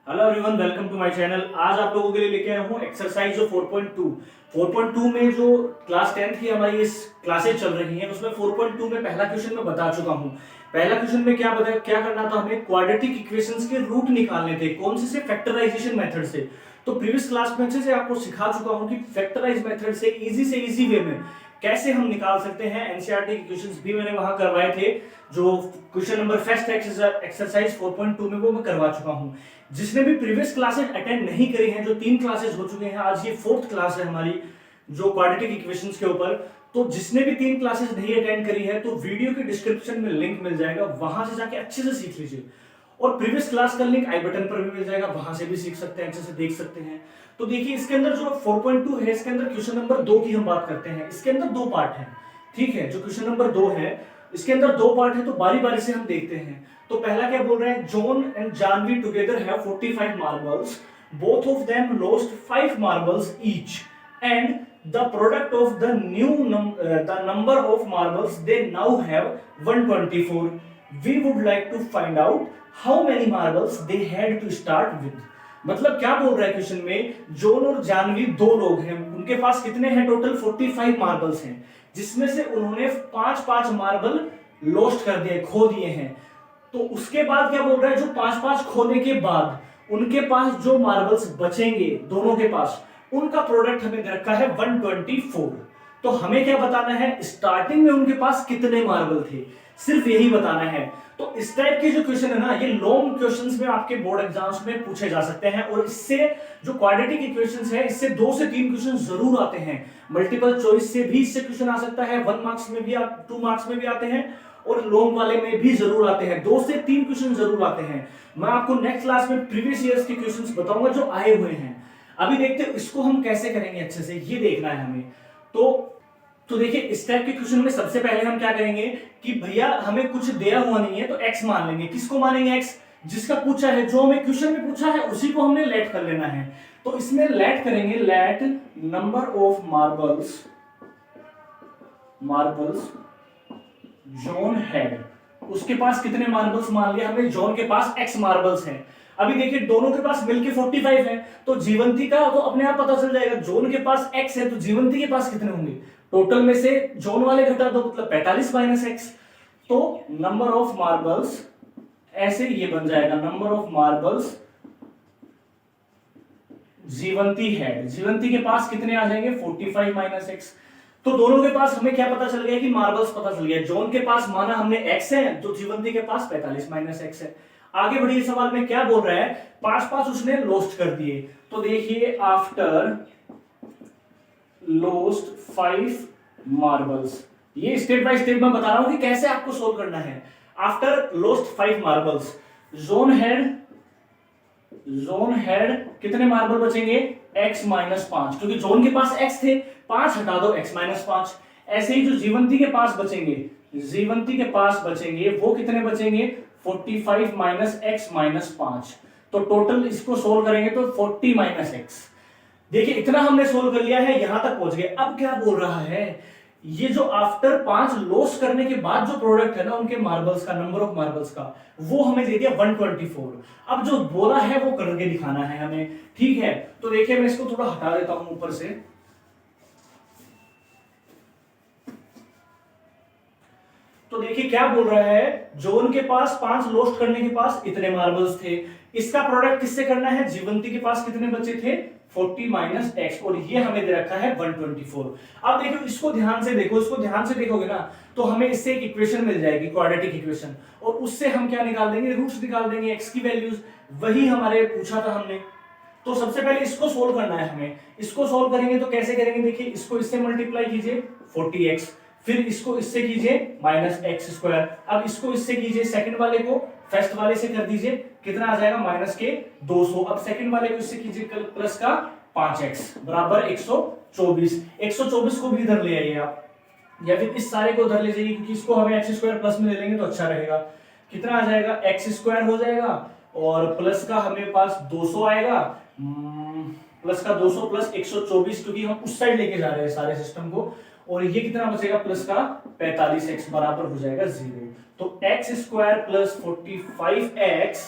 Hello everyone, welcome to my channel. आज आप लोगों के लिए लेके आया हूँ एक्सरसाइज 4.2। 4.2 में जो क्लास 10 की हमारी इस क्लासेस चल रही हैं उसमें 4.2 में पहला क्वेश्चन मैं बता चुका हूँ। पहला क्वेश्चन में क्या करना था, हमें क्वाड्रेटिक इक्वेशंस के रूट निकालने थे। कौन से फैक्टराइजेशन मेथड से। तो प्रीवियस क्लास में अच्छे से आपको सिखा चुका हूँ कि फैक्टराइज मेथड से इजी वे में कैसे हम निकाल सकते हैं। एनसीईआरटी इक्वेशंस भी मैंने वहां करवाए थे, जो क्वेश्चन नंबर फर्स्ट एक्सरसाइज 4.2 में वो मैं करवा चुका हूं। जिसने भी प्रीवियस क्लासेस अटेंड नहीं करी हैं, जो 3 क्लासेस हो चुके हैं, आज ये 4th क्लास है हमारी जो क्वाड्रेटिक इक्वेशंस के ऊपर। तो जिसने भी 3 क्लासेस नहीं अटेंड करी है तो वीडियो के डिस्क्रिप्शन में लिंक मिल जाएगा, वहां से जाके अच्छे से सीख लीजिए। और प्रीवियस क्लास का लिंक आई बटन पर भी मिल जाएगा, वहां से भी सीख सकते हैं, अच्छे से देख सकते हैं। तो देखिए इसके अंदर जो 4.2 है, इसके अंदर क्वेश्चन नंबर 2 की हम बात करते हैं। इसके अंदर 2 पार्ट हैं, ठीक है। जो क्वेश्चन नंबर 2 है इसके अंदर 2 पार्ट है, तो बारी बारी से हम देखते हैं। तो पहला क्या बोल रहा है, John and Janhvi together have 45 marbles, both of them lost 5 marbles each, and the product of the the number of marbles they now have 124. We would like to find out how many marbles they had to start with. मतलब क्या बोल रहा है question में, John और जानवी 2 लोग हैं, उनके पास कितने हैं टोटल 45 मार्बल्स हैं, जिसमें से उन्होंने 5-5 मार्बल लॉस्ट कर दिए, खो दिए हैं। तो उसके बाद क्या बोल रहा है, जो 5-5 खोने के बाद उनके पास जो मार्बल्स बचेंगे दोनों के पास, उनका प्रोडक्ट हमें दे रखा है 124। तो हमें क्या बताना है, स्टार्टिंग में उनके पास कितने मार्बल थे, सिर्फ यही बताना है। तो इस टाइप के जो क्वेश्चन है ना, ये लॉन्ग क्वेश्चंस में आपके बोर्ड एग्जाम्स में पूछे जा सकते हैं। और इससे जो क्वाड्रेटिक इक्वेशंस है, इससे 2 से 3 क्वेश्चन जरूर आते हैं। मल्टीपल चॉइस से भी इससे क्वेश्चन आ सकता है, 1 मार्क्स में भी, 2 मार्क्स में भी आते हैं, और लॉन्ग वाले में भी जरूर आते हैं। 2 से 3 क्वेश्चन जरूर आते हैं। मैं आपको नेक्स्ट क्लास में प्रीवियस ईयर्स के क्वेश्चंस बताऊंगा जो आए हुए हैं। अभी देखते हैं इसको हम कैसे करेंगे, अच्छे से ये देखना है हमें। तो देखिए इस टाइप के क्वेश्चन में सबसे पहले हम क्या करेंगे कि भैया हमें कुछ दिया हुआ नहीं है तो x मान लेंगे। किसको मानेंगे, x जिसका पूछा है, जो हमें क्वेश्चन में पूछा है उसी को हमने लेट कर लेना है। तो इसमें लेट करेंगे, let number of marbles John had. उसके पास कितने मार्बल्स मान लिया हमने, जॉन के पास x मार्बल्स हैं। अभी देखिए दोनों के पास मिलके 45 है, तो जीवंती का तो अपने आप पता चल जाएगा। जॉन के पास x है तो जीवंती के पास कितने होंगे, टोटल में से जॉन वाले घटा दो, मतलब 45 माइनस x। तो नंबर ऑफ मार्बल्स ऐसे ये बन जाएगा, नंबर ऑफ मार्बल्स जीवंती है, जीवंती के पास कितने आ जाएंगे 45 माइनस x। तो दोनों के पास हमें क्या पता चल गया कि मार्बल्स पता चल गया। जॉन के पास माना हमने x है, तो जीवंती के पास 45 माइनस x है। आगे बढ़िए, सवाल में क्या बोल रहा है, 5-5 उसने लॉस्ट कर दिए। तो देखिए आफ्टर लॉस्ट 5 मार्बल्स, ये स्टेप बाय स्टेप मैं बता रहा हूं कि कैसे आपको सोल्व करना है। After lost 5 marbles, zone had कितने मार्बल बचेंगे, x माइनस 5, क्योंकि जोन के पास x थे, 5 हटा दो, x माइनस 5। ऐसे ही जो जीवंती के पास बचेंगे वो कितने बचेंगे, 45 माइनस x माइनस 5। तो टोटल इसको सोल्व करेंगे तो 40 माइनस x। देखिए इतना हमने सोल्व कर लिया है, यहां तक पहुंच गए। अब क्या बोल रहा है, ये जो आफ्टर 5 लॉस करने के बाद जो प्रोडक्ट है ना उनके मार्बल्स का, नंबर ऑफ मार्बल्स का, वो हमें दे दिया 124। अब जो बोला है वो करके दिखाना है हमें, ठीक है। तो देखिए मैं इसको थोड़ा हटा देता हूं ऊपर से। तो देखिए क्या बोल रहा है, जॉन के पास 5 लॉस्ट करने के पास इतने मार्बल्स थे, इसका प्रोडक्ट किससे करना है, जीवंती के पास कितने बचे थे 40 माइनस x, और ये हमें दे रखा है 124। अब देखो इसको ध्यान से देखो, इसको ध्यान से देखोगे ना तो हमें इससे एक इक्वेशन मिल जाएगी, क्वाड्रेटिक इक्वेशन, और उससे हम क्या निकाल देंगे, रूट्स निकाल देंगे, x की वैल्यूज, वही हमारे पूछा था हमने। तो सबसे पहले इसको सोल्व करना है हमें। इसको सोल्व करेंगे तो कैसे करेंगे, देखिए इसको इससे मल्टीप्लाई कीजिए 40x, फिर इसको इससे कीजिए माइनस एक्स स्क्वायर, अब इसको इससे कीजिए, सेकंड वाले को फर्स्ट वाले से कर दीजिए, कितना आ जाएगा माइनस के 200। अब सेकंड वाले को इससे कीजिए प्लस का 5x बराबर 124। 124 को भी इधर ले आइए आप, या फिर इस सारे को उधर ले जाइए, क्योंकि इसको हमें एक्स स्क्वायर प्लस में ले लेंगे तो अच्छा रहेगा। कितना आ जाएगा, एक्स स्क्वायर हो जाएगा, और प्लस का हमें पास 200 आएगा, प्लस का 200 प्लस 124, क्योंकि हम उस साइड लेके जा रहे हैं सारे सिस्टम को, और ये कितना बचेगा प्लस का 45x बराबर हो जाएगा 0। तो x square plus 45x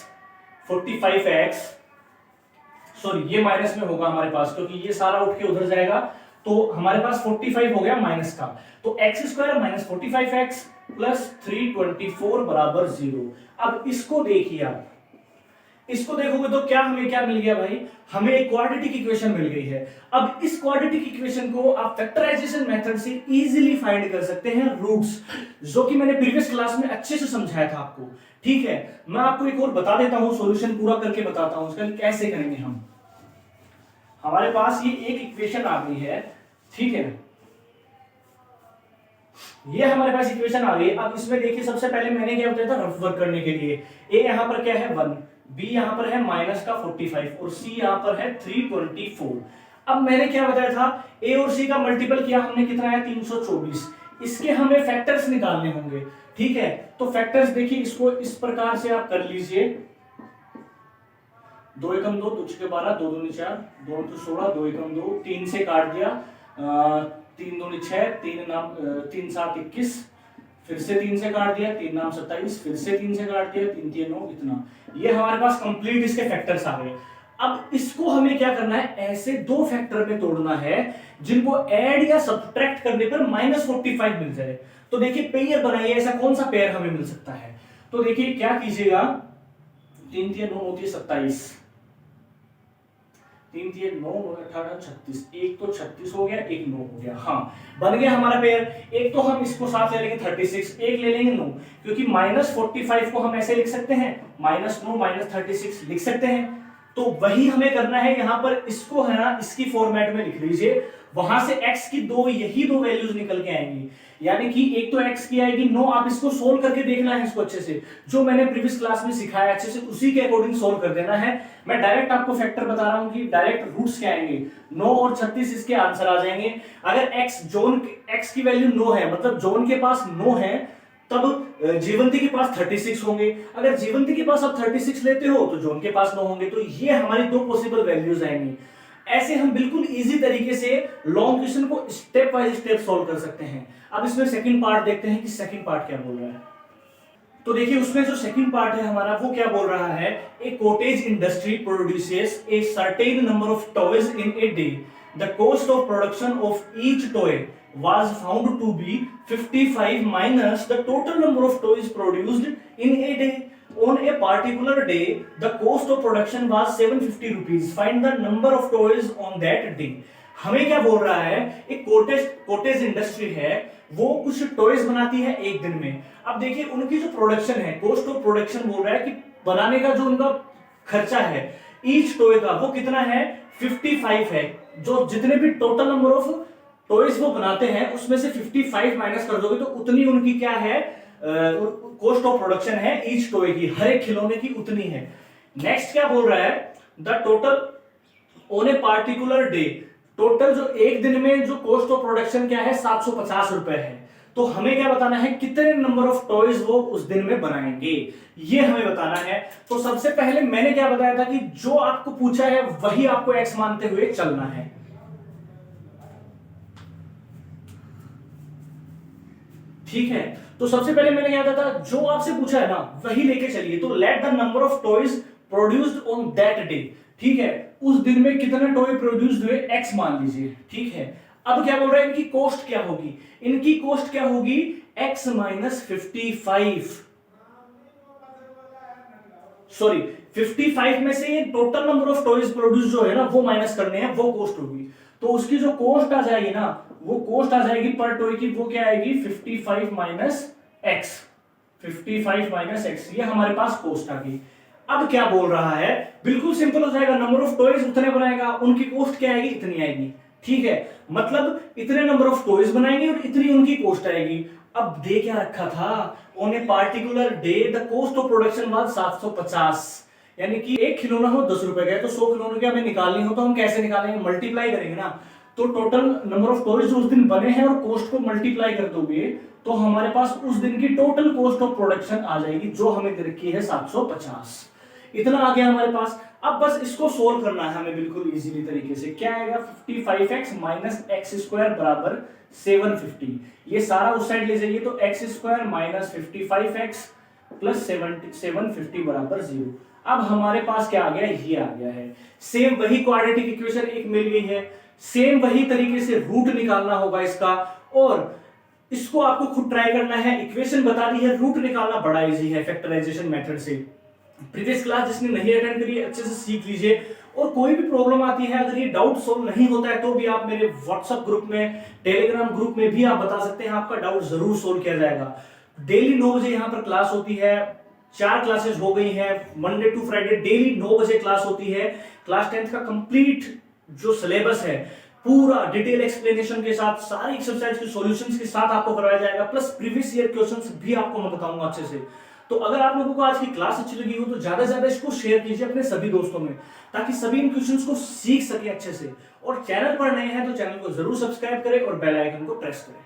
sorry ये माइनस में होगा हमारे पास, क्योंकि ये सारा उठ के उधर जाएगा, तो हमारे पास 45 हो गया माइनस का। तो x square minus 45x plus 324 बराबर 0। अब इसको देखिए आप, इसको देखोगे तो क्या हमें क्या मिल गया भाई, हमें एक क्वाड्रेटिक इक्वेशन मिल गई है। अब इस क्वाड्रेटिक इक्वेशन को आप फैक्टराइजेशन मेथड से इजीली फाइंड कर सकते हैं रूट्स, जो कि मैंने प्रीवियस क्लास में अच्छे से समझाया था आपको। ठीक है, मैं आपको एक और बता देता हूं, सॉल्यूशन पूरा करके बताता हूं उसका कैसे करेंगे हम। हमारे पास ये एक इक्वेशन आ गई है, ठीक है, ये हमारे पास इक्वेशन आ गई। अब इसमें देखिए सबसे पहले मैंने क्या बताया था रफ वर्क करने के लिए, ए यहां पर क्या है 1, बी यहां पर है माइनस का 45 और सी यहां पर है 324। अब मैंने क्या बताया था, ए और सी का मल्टीपल किया हमने, कितना है 324। इसके हमें फैक्टर्स निकालने होंगे। ठीक है, तो फैक्टर्स देखिए, इसको इस प्रकार से आप कर लीजिए, 2 एकम 2, 2 छके 12, 2 दूनी 4, 2 तो 16, 2 एकम 2, 3 से काट दिया, 3 दूनी 6, 3 7 21, फिर से 3 से काट दिया, 3 नाम 27, फिर से 3 से काट दिया, 3 3 9, इतना। ये हमारे पास कंप्लीट इसके फैक्टर्स आ गए। अब इसको हमें क्या करना है, ऐसे दो फैक्टर में तोड़ना है जिनको ऐड या सब्ट्रैक्ट करने पर -45 मिल जाए। तो देखिए पेयर बनाइए, ऐसा कौन सा पेयर हमें मिल सकता है। तो देखिए क्या कीजिएगा, 3 3 9 होती है 27, 3 3 9 18 36, एक तो 36 हो गया, एक 9 हो गया। हाँ बन गया हमारा पेयर। एक तो हम इसको साथ ले लेंगे 36, एक ले लेंगे 9, क्योंकि -45 को हम ऐसे लिख सकते हैं, -9 -36 लिख सकते हैं। तो वही हमें करना है यहां पर, इसको है ना इसकी फॉर्मेट में लिख लीजिए, वहां से x की यही दो वैल्यूज निकल के आएंगी। यानी कि एक तो x की आएगी 9, आप इसको सोल्व करके देखना है इसको अच्छे से, जो मैंने प्रीवियस क्लास में सिखाया अच्छे से उसी के अकॉर्डिंग सोल्व कर देना है। मैं डायरेक्ट आपको फैक्टर बता रहा हूं कि डायरेक्ट रूट्स क्या आएंगे, 9 और 36 इसके आंसर आ जाएंगे। अगर x की वैल्यू 9 है, मतलब जोन के पास 9 है, तब जीवंती के पास 36 होंगे। अगर जीवंती के पास आप 36 लेते हो तो जोन के पास 9 होंगे। तो ये हमारी दो पॉसिबल वैल्यूज आएंगी। ऐसे हम बिल्कुल इजी तरीके से लॉन्ग क्वेश्चन को स्टेप बाय स्टेप सॉल्व कर सकते हैं। अब इसमें सेकंड पार्ट देखते हैं कि सेकंड पार्ट क्या बोल रहा है। तो देखिए उसमें जो सेकंड पार्ट है हमारा, वो क्या बोल रहा है, a cottage industry produces a certain number of toys in a day, the cost of production of each toy was found to be 55 minus the total number of toys produced in a day. On a particular day, the cost of production was 750 rupees. Find the number of toys on that day. हमें क्या बोल रहा है, एक cottage industry है, वो कुछ toys बनाती है एक दिन में। अब देखिए उनकी जो प्रोडक्शन है, कॉस्ट ऑफ प्रोडक्शन बोल रहा है कि बनाने का जो उनका खर्चा है ईच टॉय का, वो कितना है 55 है। जो जितने भी टोटल नंबर ऑफ टॉयज वो बनाते हैं उसमें से 55 माइनस कर दोगे तो उतनी उनकी क्या है कॉस्ट ऑफ प्रोडक्शन है ईच टॉय की, हर एक खिलौने की उतनी है। नेक्स्ट क्या बोल रहा है, the total on a particular day, total जो एक दिन में जो कॉस्ट ऑफ प्रोडक्शन क्या है 750 रुपए है। तो हमें क्या बताना है, कितने नंबर ऑफ टॉयज वो उस दिन में बनाएंगे, ये हमें बताना है। तो सबसे पहले मैंने क्या बताया था कि जो आपको पूछा है वही आपको एक्स मानते हुए चलना है। ठीक है, तो सबसे पहले मैंने क्या था, जो आपसे पूछा है ना वही लेके चलिए। तो let the number of toys produced on that day, ठीक है, उस दिन में कितने टॉय प्रोड्यूस्ड हुए एक्स मान लीजिए। ठीक है, अब क्या बोल रहा है, इनकी कॉस्ट क्या होगी, इनकी कॉस्ट क्या होगी एक्स माइनस 55, सॉरी 55 में से ये total number of toys produce जो है ना वो माइनस करने हैं, वो कॉस्ट होगी। तो उसकी जो कॉस्ट आ जाएगी ना, वो कॉस्ट आ जाएगी पर टॉय की, वो क्या आएगी 55 माइनस एक्स, 55 माइनस एक्स, ये हमारे पास कॉस्ट आ गई। अब क्या बोल रहा है, बिल्कुल सिंपल हो जाएगा, नंबर ऑफ टॉयज उतने बनाएगा, उनकी कॉस्ट क्या आएगी इतनी आएगी। ठीक है, मतलब इतने नंबर ऑफ टॉयज बनाएंगे और इतनी उनकी कॉस्ट आएगी। अब दे क्या रखा था, on a particular day the cost of production was 750, यानी कि एक खिलौना हो 10 रुपए का है, तो 100 खिलौनों की हमें निकालनी हो तो हम कैसे निकालेंगे, मल्टीप्लाई करेंगे ना। तो टोटल नंबर ऑफ टॉयज जो उस दिन बने हैं और कॉस्ट को मल्टीप्लाई कर दोगे तो हमारे पास उस दिन की टोटल कॉस्ट ऑफ प्रोडक्शन आ जाएगी, जो हमें दे रखी है 750। इतना आ गया हमारे पास। अब बस इसको सोल्व करना है हमें बिल्कुल इजीली तरीके से। क्या आएगा 55x माइनस एक्स स्क्वायर बराबर 750, ये सारा उस साइड ले जाइए तो x square minus 55x plus 750 बराबर 0। अब हमारे पास क्या आ गया, ये आ गया है। सेम वही क्वाड्रेटिक इक्वेशन एक मिल गई है, सेम वही तरीके से रूट निकालना होगा इसका, और इसको आपको खुद ट्राई करना है। इक्वेशन बता दी है, रूट निकालना बड़ा इजी है फैक्टराइजेशन मेथड से। प्रीवियस क्लास जिसने नहीं अटेंड करी अच्छे से सीख लीजिए। और कोई भी प्रॉब्लम आती है, अगर ये डाउट सोल्व नहीं होता है तो भी आप मेरे व्हाट्सएप ग्रुप में, टेलीग्राम ग्रुप में भी आप बता सकते हैं, आपका डाउट जरूर सोल्व किया जाएगा। डेली 9 बजे यहाँ पर क्लास होती है, 4 क्लासेस हो गई हैं, मंडे टू फ्राइडे डेली 9 बजे क्लास होती है। क्लास 10th का कंप्लीट जो सिलेबस है पूरा डिटेल एक्सप्लेनेशन के साथ, सारी एक्सरसाइज के सॉल्यूशंस के साथ आपको करवाया जाएगा, प्लस प्रीवियस ईयर क्वेश्चंस भी आपको मैं बताऊंगा अच्छे से। तो अगर आप लोगों को आज की क्लास अच्छी लगी हो तो ज्यादा से ज्यादा इसको शेयर कीजिए अपने सभी दोस्तों में, ताकि सभी इन क्वेश्चंस को सीख सके अच्छे से। और चैनल पर नए हैं तो चैनल को जरूर सब्सक्राइब करें और बेल आइकन को प्रेस करें।